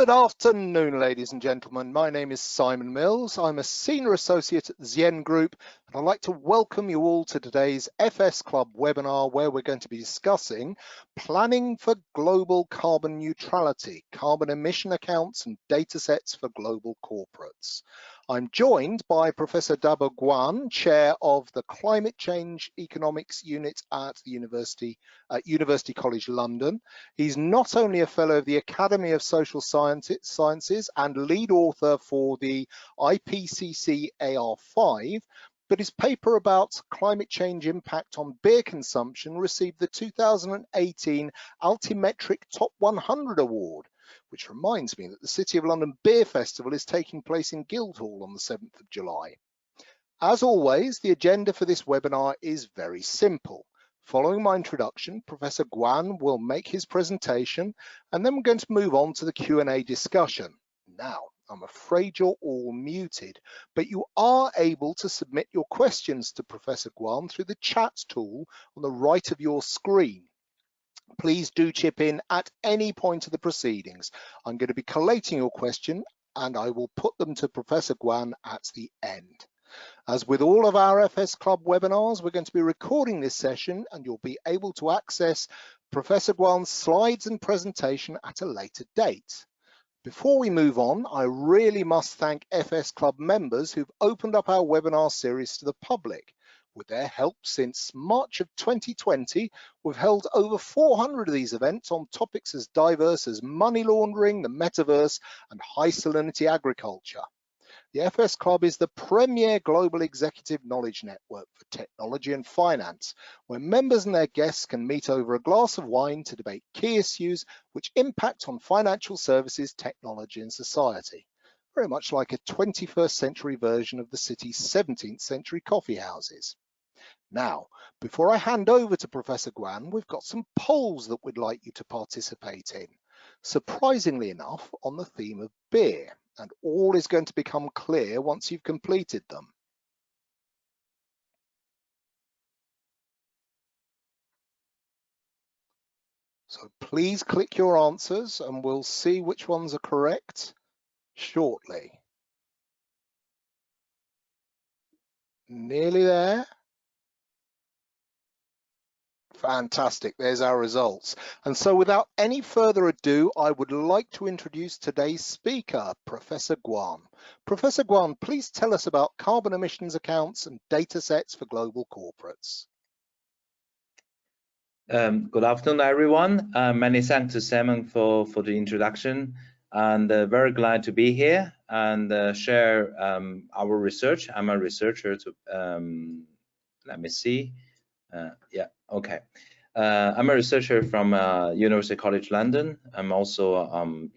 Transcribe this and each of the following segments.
Good afternoon, ladies and gentlemen. My name is Simon Mills. I'm a Senior Associate at the Zien Group, and I'd like to welcome you all to today's FS Club webinar, where we're going to be discussing planning for global carbon neutrality, carbon emission accounts and datasets for global corporates. I'm joined by Professor Dabo Guan, Chair of the Climate Change Economics Unit at the University College London. He's not only a Fellow of the Academy of Social Sciences and lead author for the IPCC AR5, but his paper about climate change impact on beer consumption received the 2018 Altimetric Top 100 Award, which reminds me that the City of London Beer Festival is taking place in Guildhall on the 7th of July. As always, the agenda for this webinar is very simple. Following my introduction, Professor Guan will make his presentation, and then we're going to move on to the Q&A discussion. Now, I'm afraid you're all muted, but you are able to submit your questions to Professor Guan through the chat tool on the right of your screen. Please do chip in at any point of the proceedings. I'm going to be collating your question and I will put them to Professor Guan at the end. As with all of our FS Club webinars, we're going to be recording this session and you'll be able to access Professor Guan's slides and presentation at a later date. Before we move on, I really must thank FS Club members who've opened up our webinar series to the public. With their help since March of 2020, we've held over 400 of these events on topics as diverse as money laundering, the metaverse, and high salinity agriculture. The FS Club is the premier global executive knowledge network for technology and finance, where members and their guests can meet over a glass of wine to debate key issues which impact on financial services, technology, and society. Very much like a 21st century version of the city's 17th century coffee houses. Now, before I hand over to Professor Guan, we've got some polls that we'd like you to participate in. Surprisingly enough, on the theme of beer, and all is going to become clear once you've completed them. So please click your answers and we'll see which ones are correct shortly. Nearly there. Fantastic, there's our results. And so without any further ado, I would like to introduce today's speaker, Professor Guan. Professor Guan, please tell us about carbon emissions accounts and data sets for global corporates. Good afternoon, everyone. Many thanks to Simon for the introduction, and very glad to be here and share our research. I'm a researcher let me see. Yeah, okay. I'm a researcher from University College London. I'm also,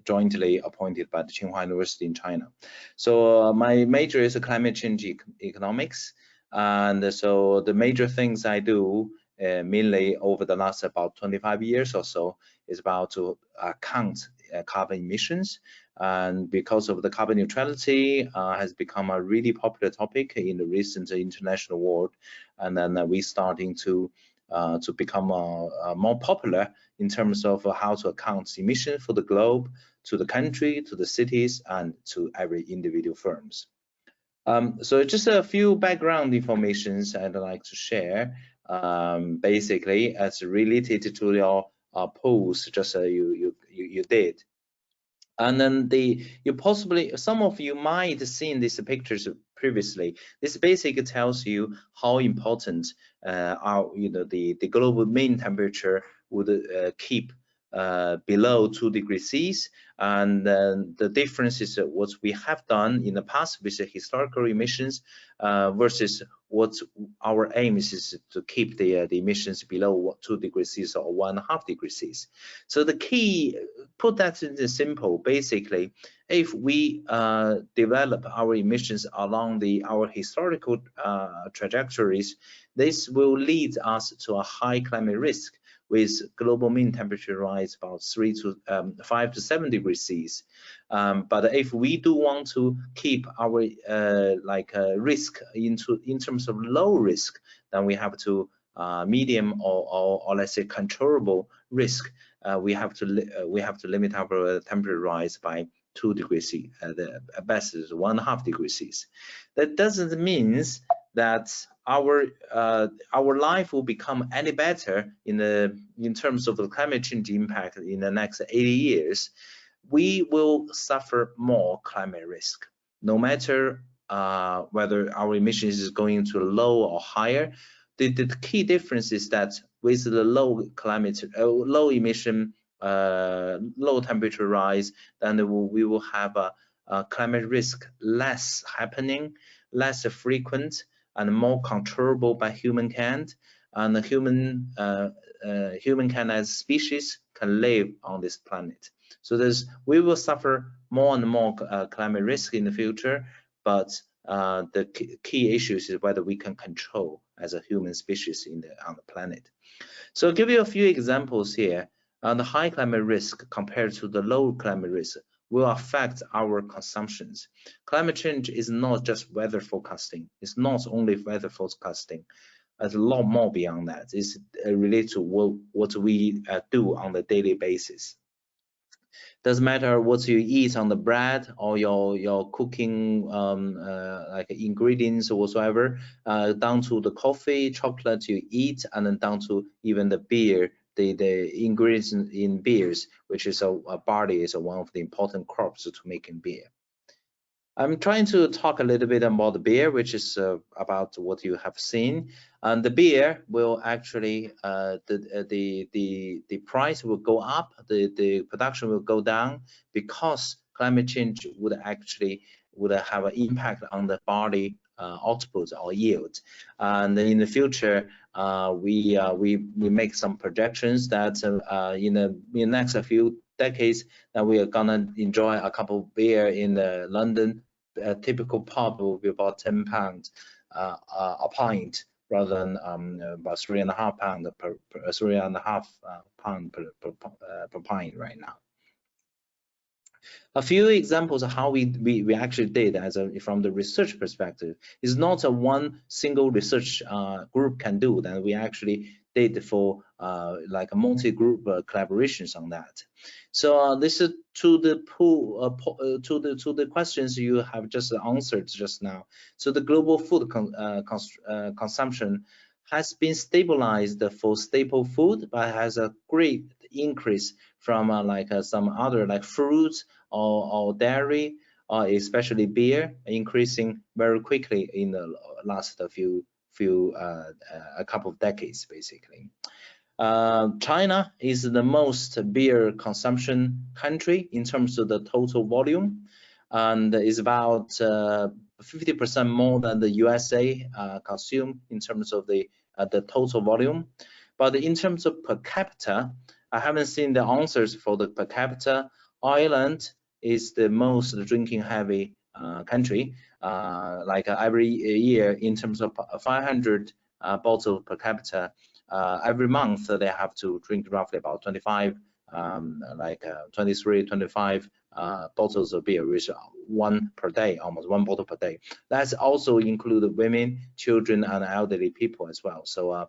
jointly appointed by the Tsinghua University in China. So my major is climate change economics, and so the major things I do mainly over the last about 25 years or so is about to count carbon emissions. And because of the carbon neutrality has become a really popular topic in the recent international world, and then we starting to become more popular in terms of how to account emission for the globe, to the country, to the cities, and to every individual firms. So just a few background informations I'd like to share, basically as related to your polls just you did. And then some of you might have seen these pictures previously. This basically tells you how important the global mean temperature would keep below 2 degrees C, and the difference is what we have done in the past with the historical emissions versus what our aim is to keep the emissions below 2 degrees C or 1.5 degrees C. So the key, put that in the simple, basically, if we develop our emissions along our historical trajectories, this will lead us to a high climate risk, with global mean temperature rise about 5 to 7 degrees C. But if we do want to keep our risk in terms of low risk, then we have to medium or let's say controllable risk. we have to limit our temperature rise by 2 degrees C. The best is 1.5 degrees C. That doesn't mean that our life will become any better in terms of the climate change impact in the next 80 years. We will suffer more climate risk, no matter whether our emissions is going to low or higher. The key difference is that with the low emission, low temperature rise, then we will have a climate risk less happening, less frequent, and more controllable by humankind. And the humankind as species can live on this planet. So we will suffer more and more climate risk in the future, but the key issue is whether we can control as a human species on the planet. So I'll give you a few examples here. The high climate risk compared to the low climate risk will affect our consumptions. Climate change is not just weather forecasting. It's not only weather forecasting. There's a lot more beyond that. It's related to what we do on a daily basis. Doesn't matter what you eat on the bread or your cooking like ingredients or whatsoever, down to the coffee, chocolate you eat, and then down to even the beer, the ingredients in beers, which is barley is one of the important crops to making beer. I'm trying to talk a little bit about the beer, which is about what you have seen. And the beer will actually, the price will go up, the production will go down, because climate change would have an impact on the barley output or yield. And in the future, we make some projections that in the next few decades that we are gonna enjoy a cup of beer in London. A typical pub will be about £10 a pint, rather than about £3.5 per pint right now. A few examples of how we actually did from the research perspective. Is not a one single research group can do that. We actually did for like a multi-group collaborations on that. So this is to the questions you have just answered just now. So the global food consumption has been stabilized for staple food, but has a great increase from some other like fruits or dairy, especially beer, increasing very quickly in the last a couple of decades, basically. China is the most beer consumption country in terms of the total volume, and is about 50% more than the USA consume in terms of the total volume. But in terms of per capita, I haven't seen the answers for the per capita. Ireland is the most drinking heavy country. Every year, in terms of 500 bottles per capita, every month they have to drink roughly about 25, 23, 25 bottles of beer, which one per day, almost one bottle per day. That's also include women, children, and elderly people as well. So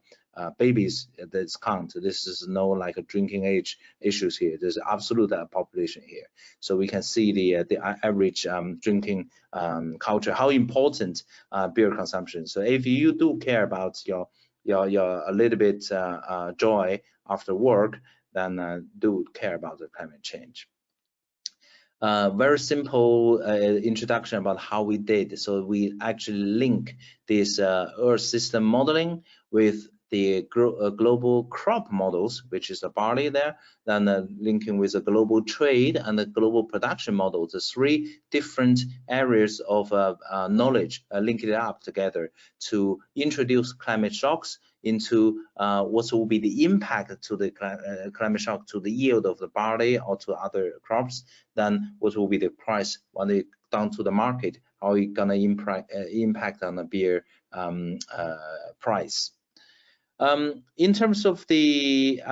babies, that's count. This is no like a drinking age issues here. There's absolute population here. So we can see the average drinking culture, how important beer consumption. So if you do care about your a little bit joy after work, then do care about the climate change. Very simple introduction about how we did. So we actually link this Earth system modeling with the global crop models, which is the barley there, then linking with the global trade and the global production model, the three different areas of knowledge, linking it up together to introduce climate shocks into what will be the impact to the climate shock to the yield of the barley or to other crops, then what will be the price when they down to the market, how it gonna impact on the beer price. In terms of the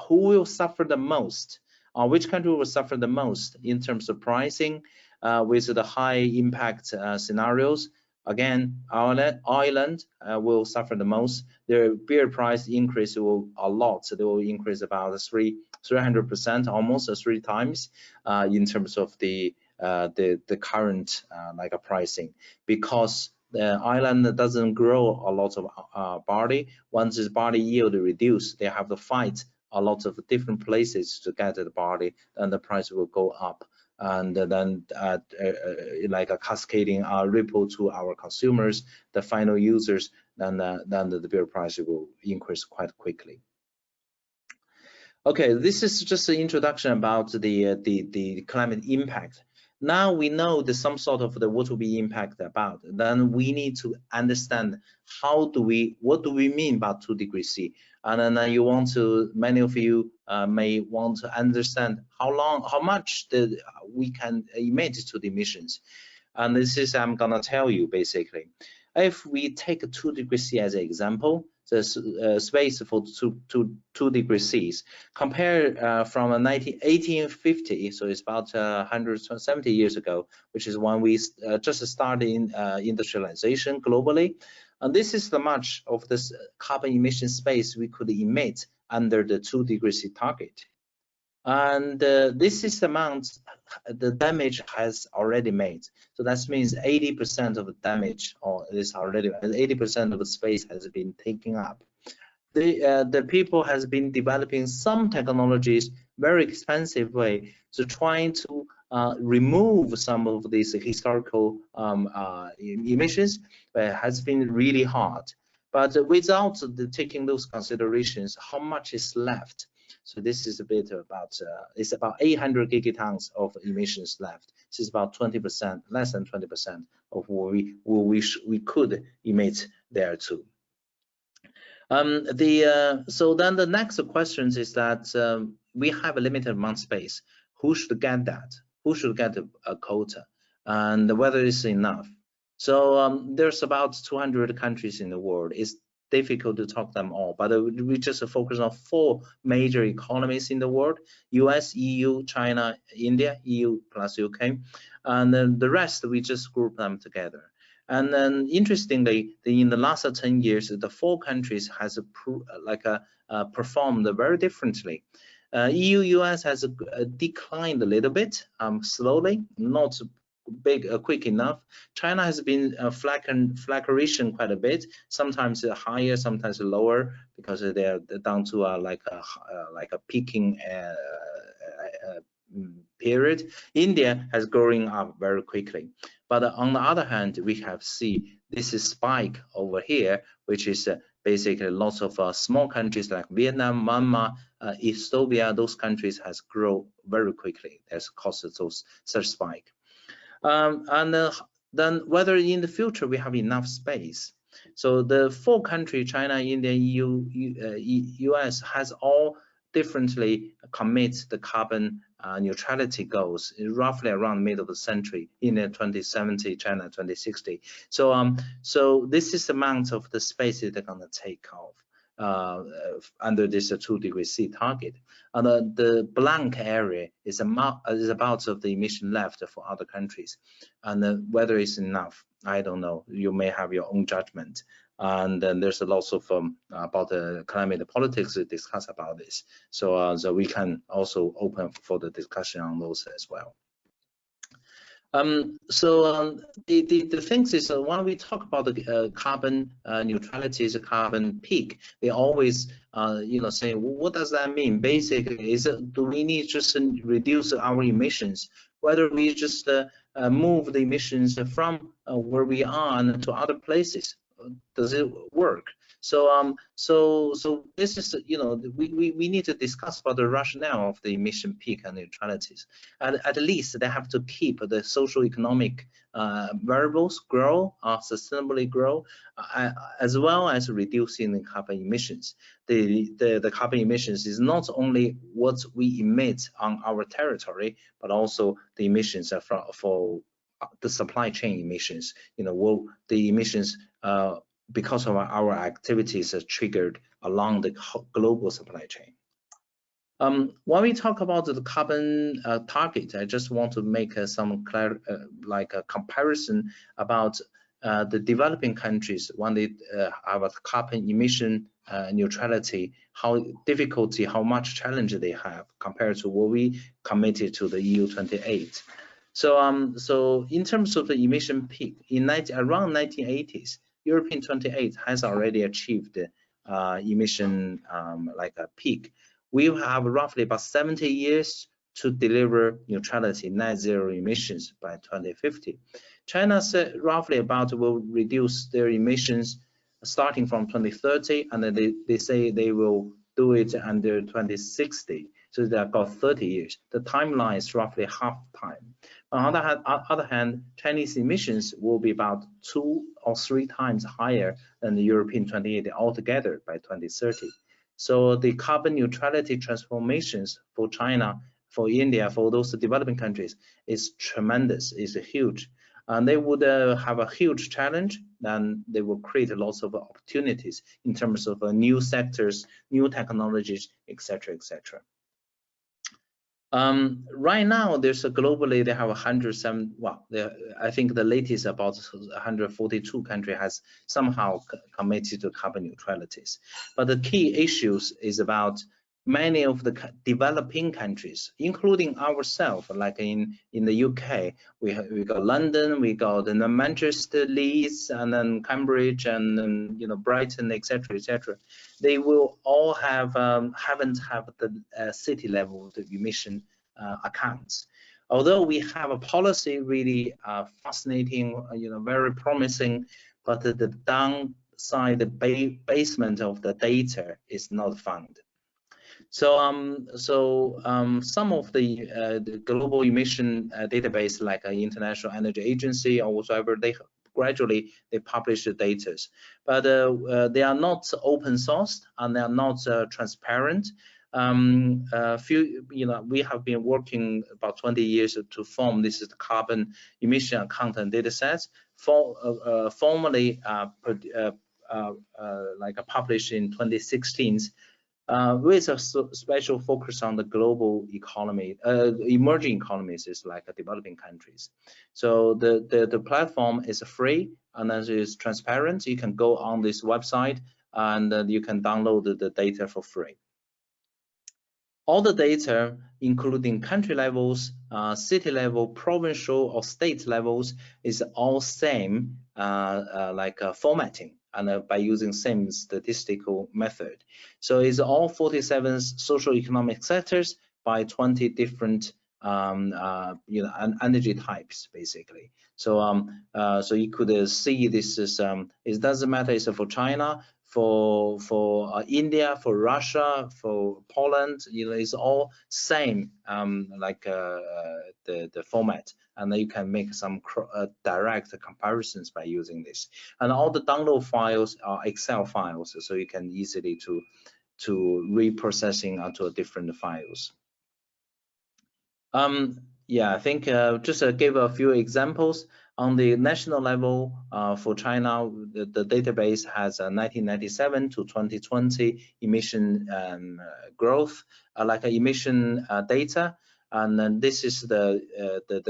who will suffer the most, which country will suffer the most in terms of pricing with the high impact scenarios, Again, Ireland will suffer the most. Their beer price increase will a lot. So they will increase about 300%, almost 3 times in terms of the current like a pricing, because Ireland doesn't grow a lot of barley. Once this barley yield reduce, they have to fight a lot of different places to get the barley, and the price will go up. And then like a cascading ripple to our consumers, the final users, then the beer price will increase quite quickly. Okay, this is just an introduction about the climate impact. Now we know the some sort of what will be impact about. Then we need to understand what do we mean by 2 degrees C. And then many of you may want to understand how much we can emit to the emissions. And this is I'm gonna tell you basically. If we take 2 degrees C as an example, the space for 2 degrees C, compare from 1850, so it's about 170 years ago, which is when we just started industrialization globally. And this is the much of this carbon emission space we could emit under the 2 degrees C target. And this is the amount the damage has already made. So that means 80% of the damage, or is already 80% of the space has been taken up. The people has been developing some technologies, very expensive way, to trying to remove some of these historical emissions. Has been really hard. But without taking those considerations, how much is left? So this is a bit about, it's about 800 gigatons of emissions left. This is about 20%, less than 20% of what we could emit there too. So then the next question is that we have a limited amount of space. Who should get that? Who should get a quota? And whether it's enough? So there's about 200 countries in the world. It's difficult to talk them all, but we just focus on 4 major economies in the world: US, EU, China, India, EU plus UK, and then the rest we just group them together. And then interestingly, in the last 10 years, the 4 countries has performed very differently. EU, US has declined a little bit, slowly, not quick enough. China has been fluctuation quite a bit, sometimes higher, sometimes lower, because they're down to like a peaking period. India has growing up very quickly. But on the other hand, we have seen this is spike over here, which is basically lots of small countries like Vietnam, Myanmar, Ethiopia. Those countries has grown very quickly. That's caused such spike. Then whether in the future we have enough space. So the 4 countries, China, India, EU, US, has all differently commit the carbon neutrality goals roughly around middle of the century, in 2070, China 2060. So so this is the amount of the space they're going to take off under this 2 degrees C target. And the blank area is about of the emission left for other countries, and whether it's enough, I don't know. You may have your own judgment. And then there's a lot of about the climate politics to discuss about this. So so we can also open for the discussion on those as well. The things is when we talk about the carbon neutrality, is a carbon peak, they always say, well, what does that mean? Basically, do we need just to reduce our emissions? Whether we just move the emissions from where we are to other places, does it work? So so this is we need to discuss about the rationale of the emission peak and neutralities. At least they have to keep the social economic variables grow, sustainably grow, as well as reducing the carbon emissions. The carbon emissions is not only what we emit on our territory, but also the emissions for the supply chain emissions. The emissions because of our activities are triggered along the global supply chain. When we talk about the carbon target, I just want to make some like a comparison about the developing countries, when they have a carbon emission neutrality, how much challenge they have compared to what we committed to the EU 28. So in terms of the emission peak, around 1980s, European 28 has already achieved emission like a peak. We have roughly about 70 years to deliver neutrality, net zero emissions by 2050. China said roughly about will reduce their emissions starting from 2030, and then they say they will do it under 2060. So they've got 30 years. The timeline is roughly half time. On the other hand, Chinese emissions will be about 2 or 3 times higher than the European 28 altogether by 2030. So the carbon neutrality transformations for China, for India, for those developing countries is tremendous, is huge. And they would have a huge challenge, and they will create lots of opportunities in terms of new sectors, new technologies, etc., etc. Right now, there's globally they have 107. Well, I think the latest about 142 country has somehow committed to carbon neutralities. But the key issues is about many of the developing countries, including ourselves, like in the UK, we got London, we got Manchester, Leeds, and then Cambridge, and then, Brighton, etc., etc. They will all have haven't have the city level of emission accounts. Although we have a policy really fascinating, very promising, but the downside, the basement of the data is not found. So, some of the global emission database, like International Energy Agency or whatever, they gradually publish the data, but they are not open sourced and they are not transparent. We have been working about 20 years to form this is the carbon emission account and datasets, formally published in 2016. With a special focus on the global economy, emerging economies is like developing countries. So the platform is free and it is transparent. You can go on this website and you can download the data for free. All the data, including country levels, city level, provincial or state levels, is all same formatting, and by using same statistical method. So it's all 47 social economic sectors by 20 different energy types, basically. So so you could see this is it doesn't matter it's for China, for India, for Russia, for Poland, it's all same the format, and then you can make some direct comparisons by using this. And all the download files are Excel files, so you can easily to reprocessing onto different files. Yeah, I think just give a few examples. On the national level, for China, the database has 1997 to 2020 emission growth, emission data, and then this is the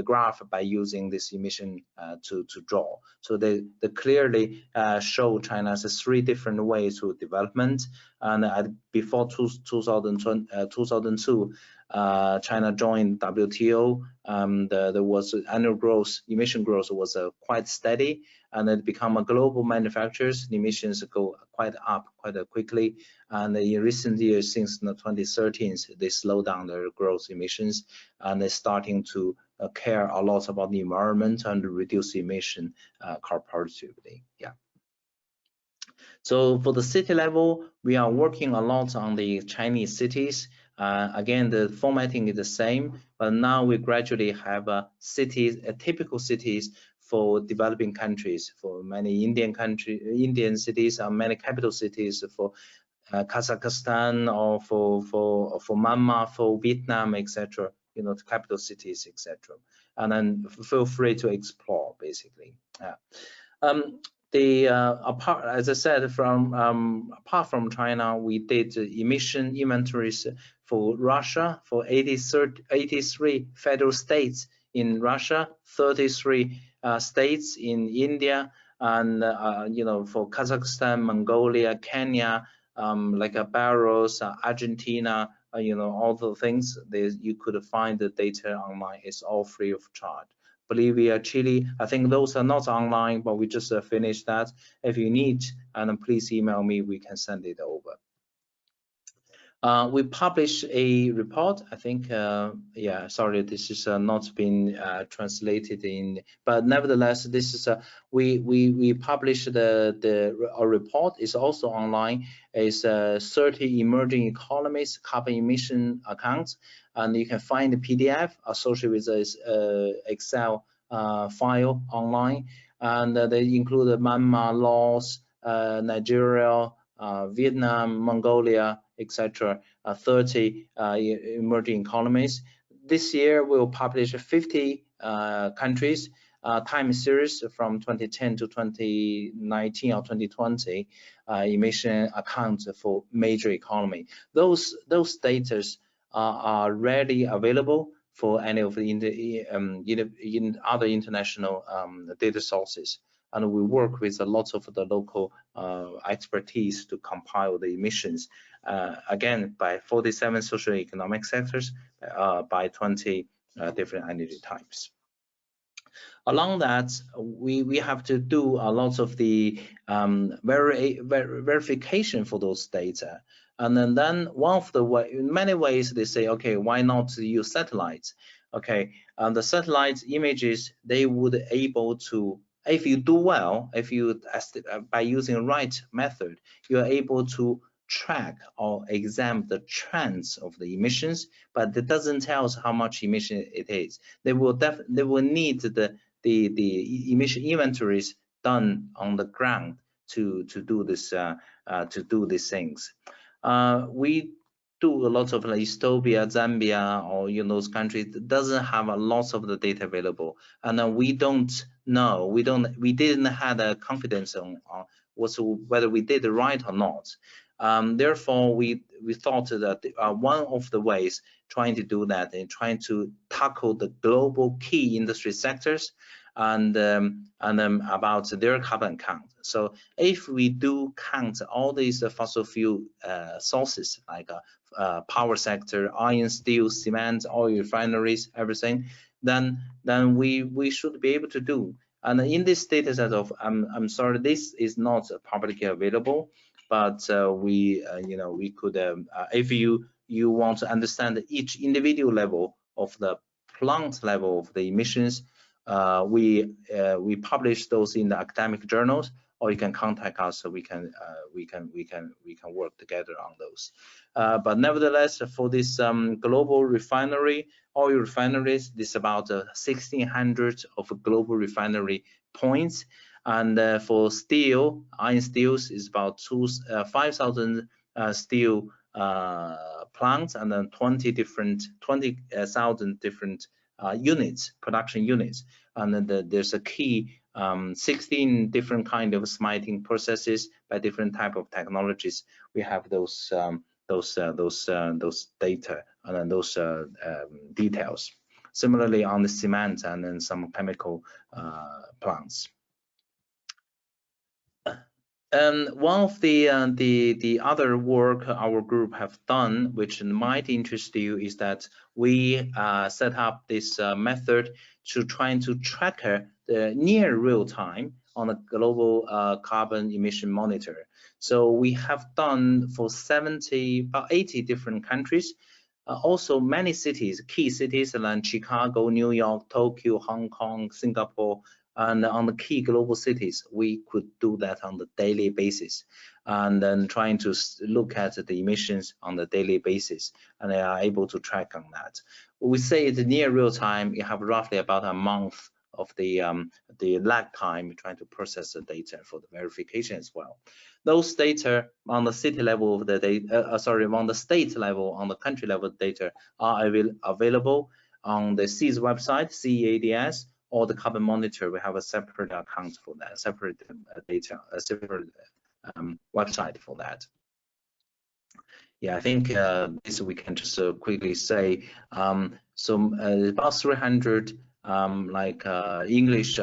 graph by using this emission to draw. So they clearly show China's 3 different ways to development, and before 2002. China joined WTO. There was annual growth, emission growth was quite steady, and it become a global manufacturers. The emissions go quite up quite quickly. And in recent years, since 2013, they slow down their growth emissions, and they're starting to care a lot about the environment and reduce emission comparatively. Yeah. So for the city level, we are working a lot on the Chinese cities. Again, the formatting is the same, but now we gradually have cities, typical cities for developing countries, for many Indian cities, and many capital cities for Kazakhstan, or for Myanmar, for Vietnam, etc. The capital cities, etc. And then feel free to explore, basically. As I said, apart from China, we did emission inventories for Russia, for 83 federal states in Russia, 33 states in India, And you know, for Kazakhstan, Mongolia, Kenya, like Belarus, Argentina, you know, all the things you could find the data online. It's all free of charge. Bolivia, Chile, I think those are not online, but we just finished that. If you need, and please email me, we can send it over. We published a report. I think, yeah, sorry, this is not been translated in, but nevertheless, this is we published a report. Is also online. It's 30 emerging economies carbon emission accounts, and you can find the PDF associated with this Excel file online, and they include Myanmar, Laos, Nigeria, Vietnam, Mongolia, etc. 30 emerging economies. This year we'll publish 50 countries, time series from 2010 to 2019 or 2020, emission accounts for major economy. Those data are readily available for any of the in other international data sources. And we work with a lot of the local expertise to compile the emissions, again, by 47 socio-economic sectors, by 20 different energy types. Along that, we have to do a lot of the verification for those data. And then one of the in many ways they say, okay, why not use satellites? Okay, and the satellite images, they would able to, if you do well, if you by using the right method, you are able to track or examine the trends of the emissions, but it doesn't tell us how much emission it is. They will need the emission inventories done on the ground to do this to do these things. We do a lot of like Ethiopia, Zambia, or those countries that doesn't have a lot of the data available, and we don't know. We didn't have a confidence on whether we did it right or not. Therefore, we thought that one of the ways trying to do that and trying to tackle the global key industry sectors and about their carbon count. So if we do count all these fossil fuel sources like power sector, iron, steel, cement, oil refineries, everything, then we should be able to do. And in this data set of, I'm sorry, this is not publicly available, but we could, if you want to understand each individual level of the plant level of the emissions, we publish those in the academic journals, or you can contact us so we can work together on those. But nevertheless, for this global refinery, oil refineries, this is about 1,600 of global refinery points. And for steel, iron steels is about 5,000 steel plants, and then 20,000 different units, production units. And then there's a key 16 different kind of smelting processes by different type of technologies. We have those data and then those details. Similarly on the cement and then some chemical plants. And one of the other work our group have done, which might interest you, is that we set up this method to trying to track the near real time on a global carbon emission monitor. So we have done for about 80 different countries. Also many cities, key cities like Chicago, New York, Tokyo, Hong Kong, Singapore, and on the key global cities, we could do that on the daily basis, and then trying to look at the emissions on the daily basis, and they are able to track on that. We say it's near real time. You have roughly about a month of the lag time trying to process the data for the verification as well. Those data on the city level of the data, on the state level, on the country level data are available on the CEAS website, CEADS, or the carbon monitor. We have a separate account for that, separate data, a separate website for that. Yeah, I think this we can just quickly say. About 300 like English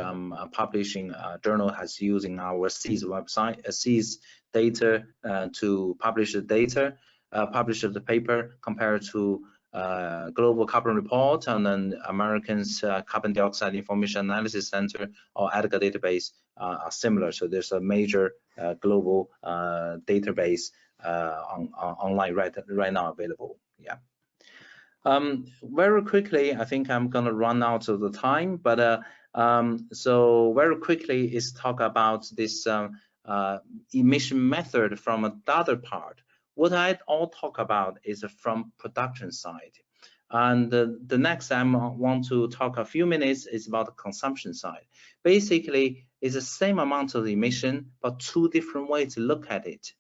publishing journal has using our SEAS website, SEAS data to publish the data, publish the paper compared to Global Carbon Report, and then Americans Carbon Dioxide Information Analysis Center or EDGAR database are similar. So there's a major global database online right now available. Yeah. Very quickly, I think I'm gonna run out of the time, but so very quickly is talk about this emission method from another part. What I all talk about is from production side, and the next I want to talk a few minutes is about the consumption side. Basically, it's the same amount of emission, but two different ways to look at it.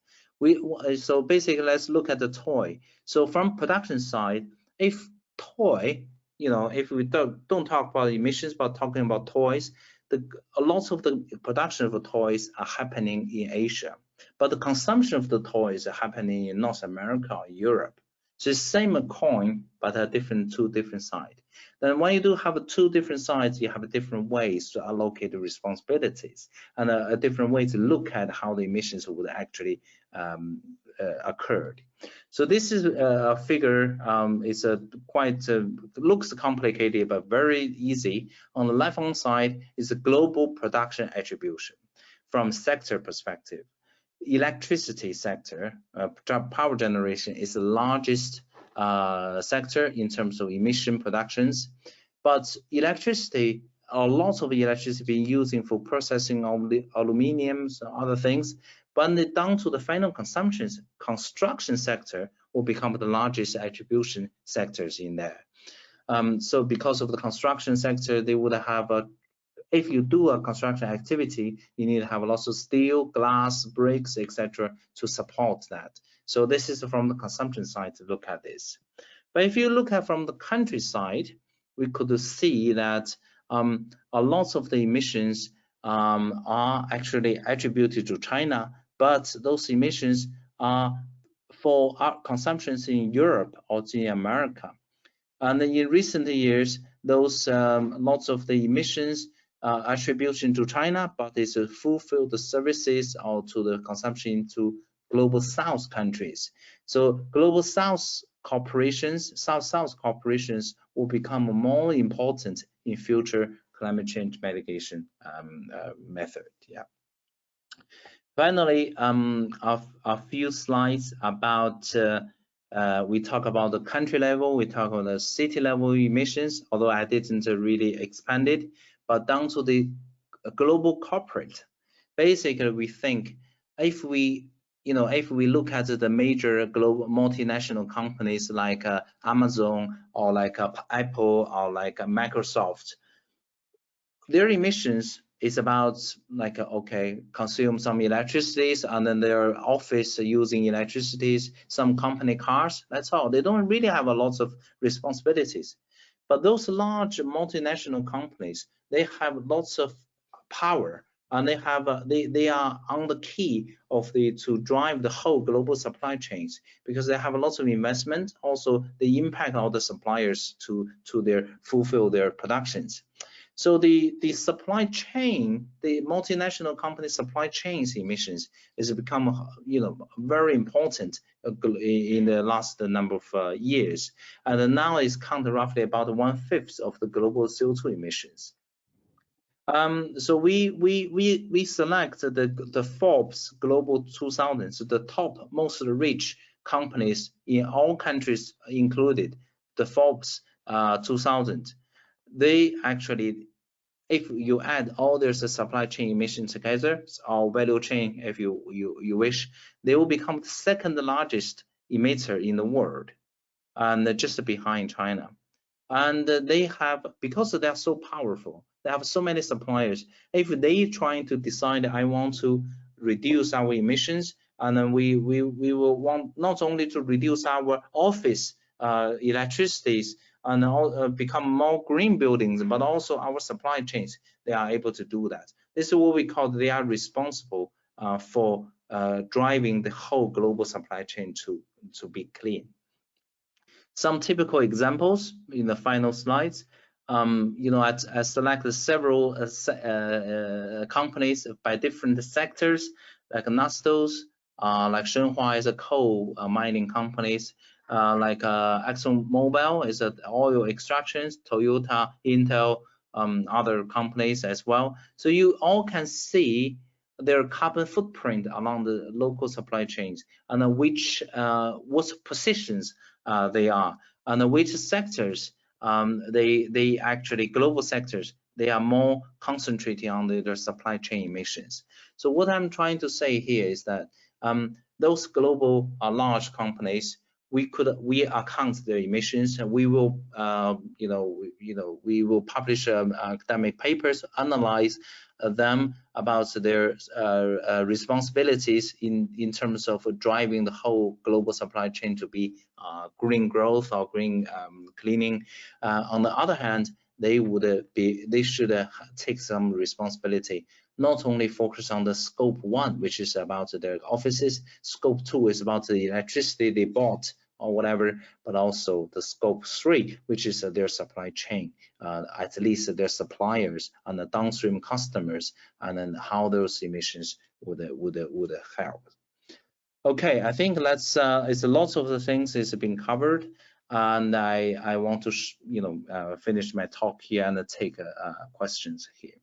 So basically, let's look at the toy. So from production side, if toy, if we don't talk about emissions, but talking about toys, a lot of the production of the toys are happening in Asia, but the consumption of the toys are happening in North America or Europe. So it's same coin, but two different sides. Then when you do have two different sides, you have different ways to allocate the responsibilities and a different way to look at how the emissions would actually occurred. So this is a figure. It's looks complicated but very easy. On the left-hand side is the global production attribution from sector perspective. Electricity sector, power generation, is the largest sector in terms of emission productions, but electricity, a lot of electricity being used for processing of the aluminiums and other things. But down to the final consumptions, construction sector will become the largest attribution sectors in there. So because of the construction sector, they would have if you do a construction activity, you need to have lots of steel, glass, bricks, etc. to support that. So this is from the consumption side to look at this. But if you look at from the country side, we could see that a lot of the emissions are actually attributed to China, but those emissions are for our consumptions in Europe or in America. And in recent years, those lots of the emissions attribution to China, but it's fulfill the services or to the consumption to global South countries. So global South corporations, South corporations will become more important in future climate change mitigation method. Yeah. Finally, a few slides about we talk about the country level, we talk about the city level emissions, although I didn't really expand it, but down to the global corporate. Basically, we think if we look at the major global multinational companies like Amazon or like Apple or like Microsoft, their emissions is about like consume some electricities, and then their office using electricities, some company cars, that's all. They don't really have a lot of responsibilities. But those large multinational companies, they have lots of power, and they have they are on the key of to drive the whole global supply chains, because they have lots of investment. Also, they impact all the suppliers to fulfill their productions. So the supply chain, the multinational company supply chains emissions has become very important in the last number of years, and now it's count roughly about 1/5 of the global CO2 emissions. So we select the Forbes Global 2000, so the top most rich companies in all countries included, the Forbes 2000. They actually, if you add all their supply chain emissions together, or value chain, if you wish, they will become the second largest emitter in the world, and just behind China. And they have, because they are so powerful, they have so many suppliers. If they trying to decide, I want to reduce our emissions, and then we will want not only to reduce our office electricities and become more green buildings, but also our supply chains, they are able to do that. This is what we call, they are responsible for driving the whole global supply chain to be clean. Some typical examples in the final slides. I selected several companies by different sectors, like Nasdaq, like Shenhua is a coal mining companies, like ExxonMobil is an oil extractions, Toyota, Intel, other companies as well. So you all can see their carbon footprint along the local supply chains, and what positions they are, and which sectors they actually, global sectors, they are more concentrating on their supply chain emissions. So what I'm trying to say here is that those global large companies, we account their emissions, and we will we will publish academic papers, analyze them about their responsibilities in terms of driving the whole global supply chain to be green growth or green cleaning. On the other hand, they should take some responsibility, not only focus on the scope 1, which is about their offices, scope 2 is about the electricity they bought or whatever, but also the scope 3, which is their supply chain, at least their suppliers and the downstream customers, and then how those emissions would help. Okay, I think it's lots of the things is being covered, and I want to finish my talk here and take questions here.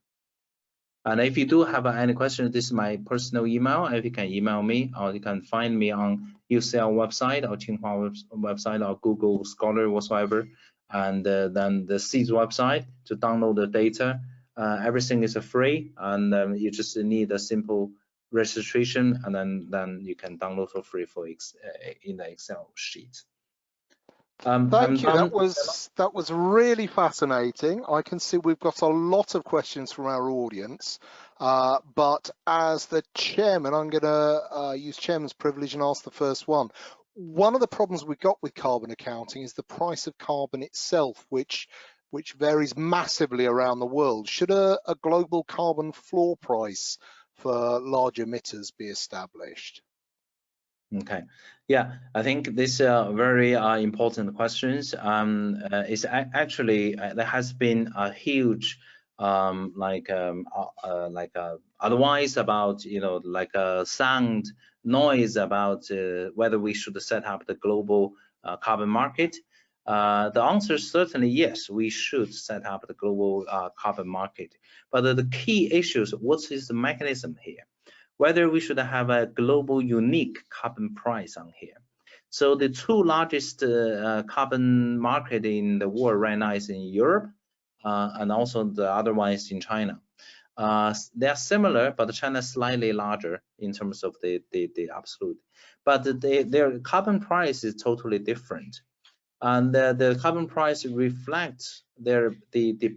And if you do have any questions, this is my personal email. If you can email me, or you can find me on UCL website or Tsinghua website or Google Scholar whatsoever, and then the SEEDS website to download the data. Everything is free, and you just need a simple registration, and then you can download for free in the Excel sheet. Thank you. That was really fascinating. I can see we've got a lot of questions from our audience, but as the chairman, I'm going to use chairman's privilege and ask the first one. One of the problems we've got with carbon accounting is the price of carbon itself, which varies massively around the world. Should a global carbon floor price for large emitters be established? Okay, yeah, I think this very important questions. It's actually there has been a huge advice about sound noise about whether we should set up the global carbon market. The answer is certainly yes, we should set up the global carbon market. But the key issues, what is the mechanism here? Whether we should have a global unique carbon price on here. So the two largest carbon market in the world right now is in Europe, and also the other one is in China. They are similar, but China is slightly larger in terms of the absolute. But their carbon price is totally different. And the carbon price reflects the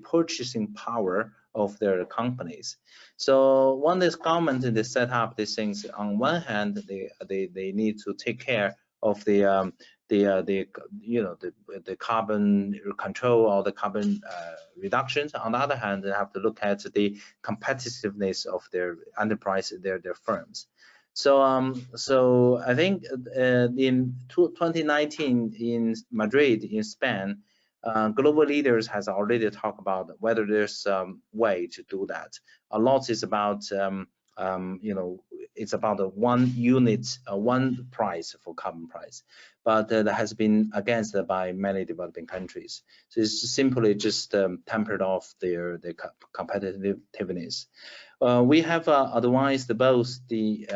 purchasing power of their companies. So when this government they set up these things, on one hand they need to take care of the carbon control or the carbon reductions. On the other hand, they have to look at the competitiveness of their enterprise, their firms. So so I think in 2019 in Madrid in Spain, global leaders has already talked about whether there's some way to do that. A lot is about it's about a one unit, one price for carbon price, but that has been against by many developing countries. So it's simply just tempered off their competitiveness. We have advised both the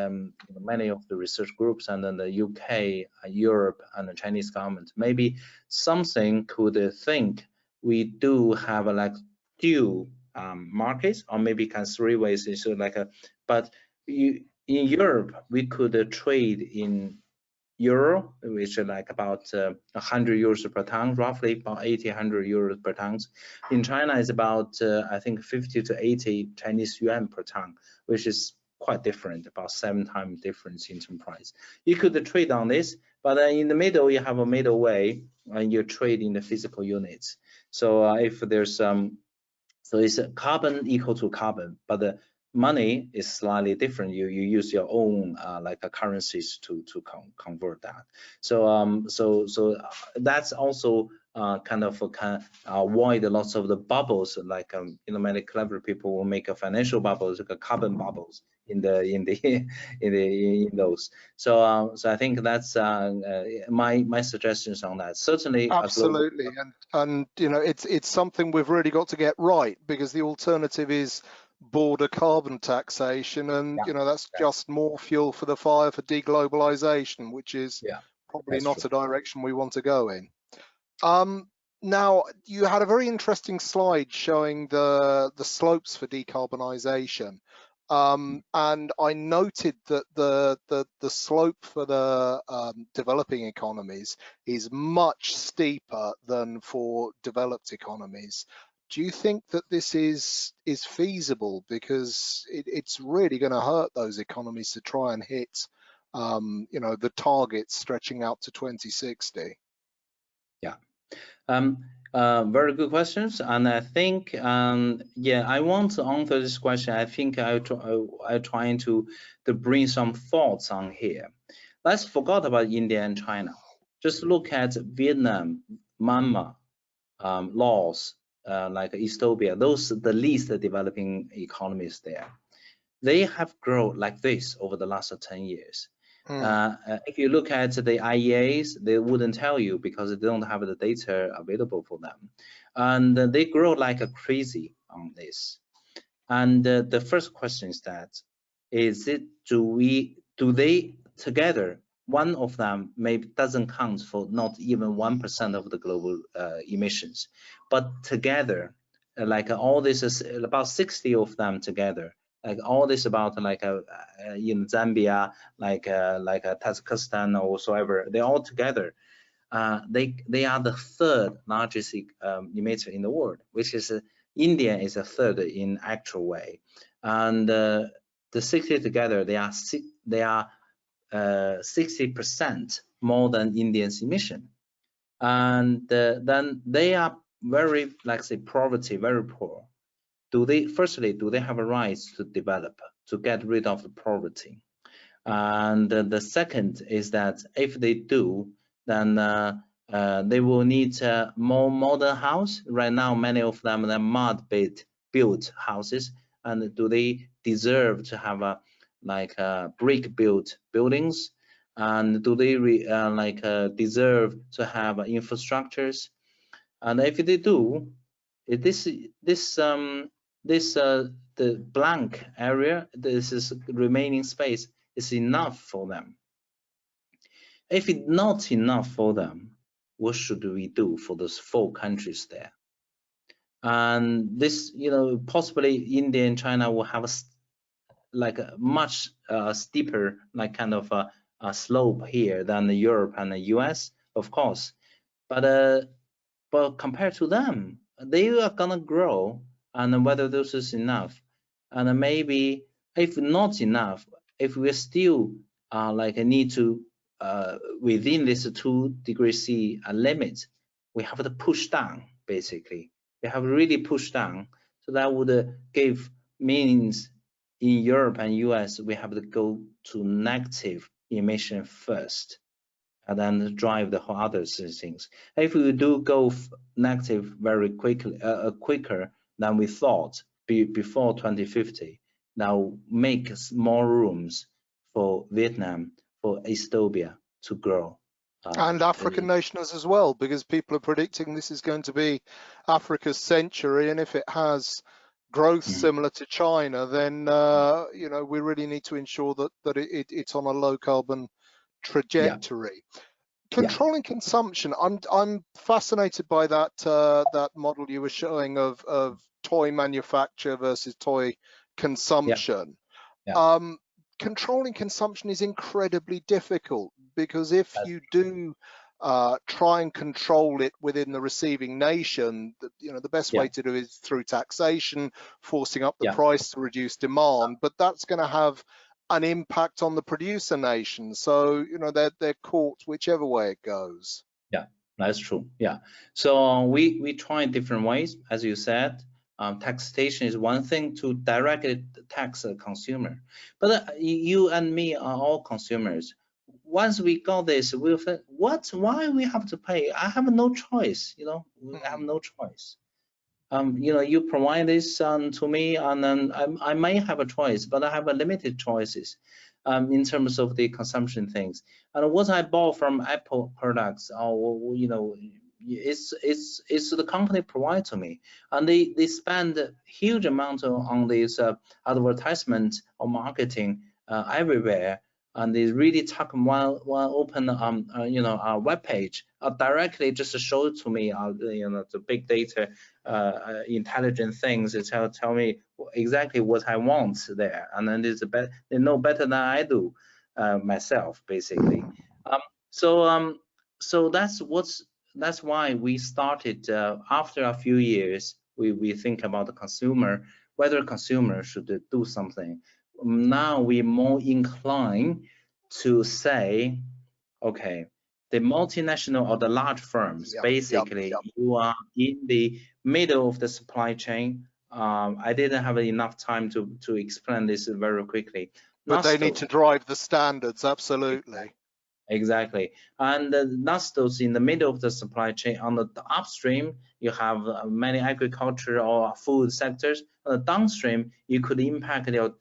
many of the research groups and then the UK, Europe, and the Chinese government. Maybe something could think we do have like dual markets, or maybe can three ways. So like but in Europe we could trade in euro, which is like about 100 euros per ton, roughly about 100 euros per ton. In China, it's about I think 50 to 80 Chinese yuan per ton, which is quite different, about 7 times difference in term price. You could trade on this, but in the middle you have a middle way, and you trade in the physical units. So if there's so it's carbon equal to carbon, but the money is slightly different. You use your own currencies to convert that. So so that's also kind of can avoid lots of the bubbles, like many clever people will make a financial bubbles, like a carbon bubbles in those. So I think that's my suggestions on that. Certainly, absolutely, and it's something we've really got to get right, because the alternative is border carbon taxation, and that's just more fuel for the fire for deglobalization, which is probably not a direction we want to go in. Now, you had a very interesting slide showing the slopes for decarbonisation, and I noted that the slope for the developing economies is much steeper than for developed economies. Do you think that this is feasible? Because it's really going to hurt those economies to try and hit the targets stretching out to 2060. Very good questions, and I think I want to answer this question. I think I'm trying to bring some thoughts on here. Let's forget about India and China. Just look at Vietnam, Myanmar, Laos, like Ethiopia. Those are the least developing economies there. They have grown like this over the last 10 years. If you look at the IEAs, they wouldn't tell you because they don't have the data available for them, and they grow like a crazy on this. And the first question is that, do they together? One of them maybe doesn't count for not even 1% of the global emissions, but together, like all this is about 60 of them together. Like all this about like in Zambia, like Tajikistan or whatsoever, they all together, they are the third largest emitter in the world, which is India is a third in actual way, and the 60 together, they are 60% more than India's emission, and then they are very, like say, poverty, very poor. Firstly, do they have a right to develop, to get rid of the poverty? And the second is that if they do, then they will need more modern house. Right now, many of them are mud-built houses, and do they deserve to have brick-built buildings? And do they deserve to have infrastructures? And if they do, the blank area, this is remaining space, is enough for them. If it's not enough for them, what should we do for those 4 countries there? And this, possibly India and China will have a much steeper, like kind of a slope here than Europe and the US, of course. But compared to them, they are gonna grow, and whether this is enough, and maybe if not enough, if we still need to within this 2 degrees C limit, we have to push down. Basically, we have really pushed down. So that would give means in Europe and US, we have to go to negative emission first, and then drive the whole other things. If we do go negative very quickly, quicker than we thought before 2050, now make more rooms for Vietnam, for Ethiopia to grow. And African nations as well, because people are predicting this is going to be Africa's century, and if it has growth similar to China, then we really need to ensure that it's on a low carbon trajectory. Controlling consumption, I'm fascinated by that model you were showing of toy manufacture versus toy consumption. Controlling consumption is incredibly difficult, because if you do try and control it within the receiving nation, the best way to do it is through taxation, forcing up the price to reduce demand, but that's going to have an impact on the producer nation. So they're caught whichever way it goes. Yeah, that's true. Yeah, so we try different ways, as you said. Taxation is one thing to directly tax a consumer, but you and me are all consumers. once we got this, we'll think, what? Why we have to pay? I have no choice. You know, we have no choice. You know, you provide this to me, and then I may have a choice, but I have a limited choices in terms of the consumption things. And what I bought from Apple products, or you know, it's the company provide to me, and they spend a huge amount on this advertisement or marketing everywhere. And they really talk one open you know, a web page directly just show it to me you know, the big data intelligent things. They tell me exactly what I want there, and then they know better than I do myself, basically. So that's why we started after a few years. We think about the consumer, whether consumer should do something. Now we're more inclined to say, okay, the multinational or the large firms, basically, you are in the middle of the supply chain. I didn't have enough time to explain this very quickly. But they need to drive the standards, absolutely. Exactly. And Nastos in the middle of the supply chain. On the upstream, you have many agriculture or food sectors. On the downstream, you could impact your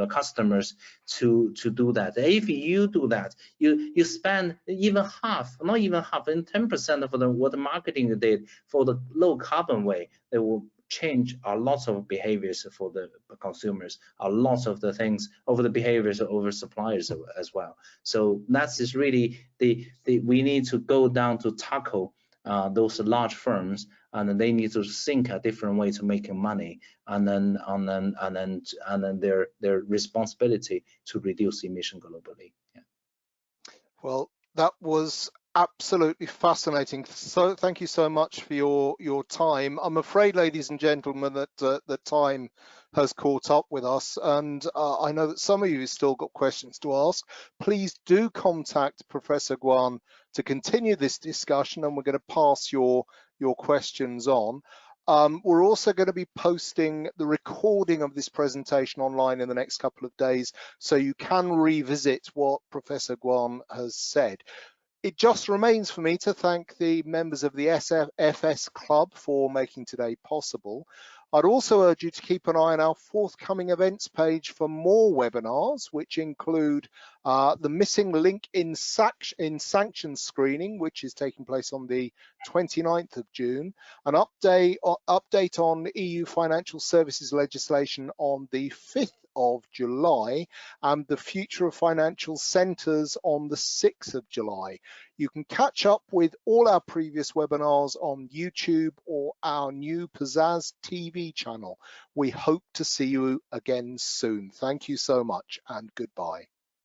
customers to do that. If you do that, you spend even half, not even half, and 10% of what the marketing you did for the low carbon way, they will change a lot of behaviors for the consumers, a lot of the things over the behaviors over suppliers as well. So that's is really we need to go down to tackle those large firms, and then they need to think a different way to making money, and then their responsibility to reduce emission globally. Yeah. Well, that was absolutely fascinating. So thank you so much for your time. I'm afraid, ladies and gentlemen, that the time has caught up with us, and I know that some of you have still got questions to ask. Please do contact Professor Guan to continue this discussion, and we're going to pass your questions on. We're also going to be posting the recording of this presentation online in the next couple of days, so you can revisit what Professor Guan has said. It just remains for me to thank the members of the FS Club for making today possible. I'd also urge you to keep an eye on our forthcoming events page for more webinars, which include the missing link in sanctions screening, which is taking place on the 29th of June, an update on EU financial services legislation on the 5th of July, and the future of financial centres on the 6th of July. You can catch up with all our previous webinars on YouTube or our new Pizzazz TV channel. We hope to see you again soon. Thank you so much, and goodbye.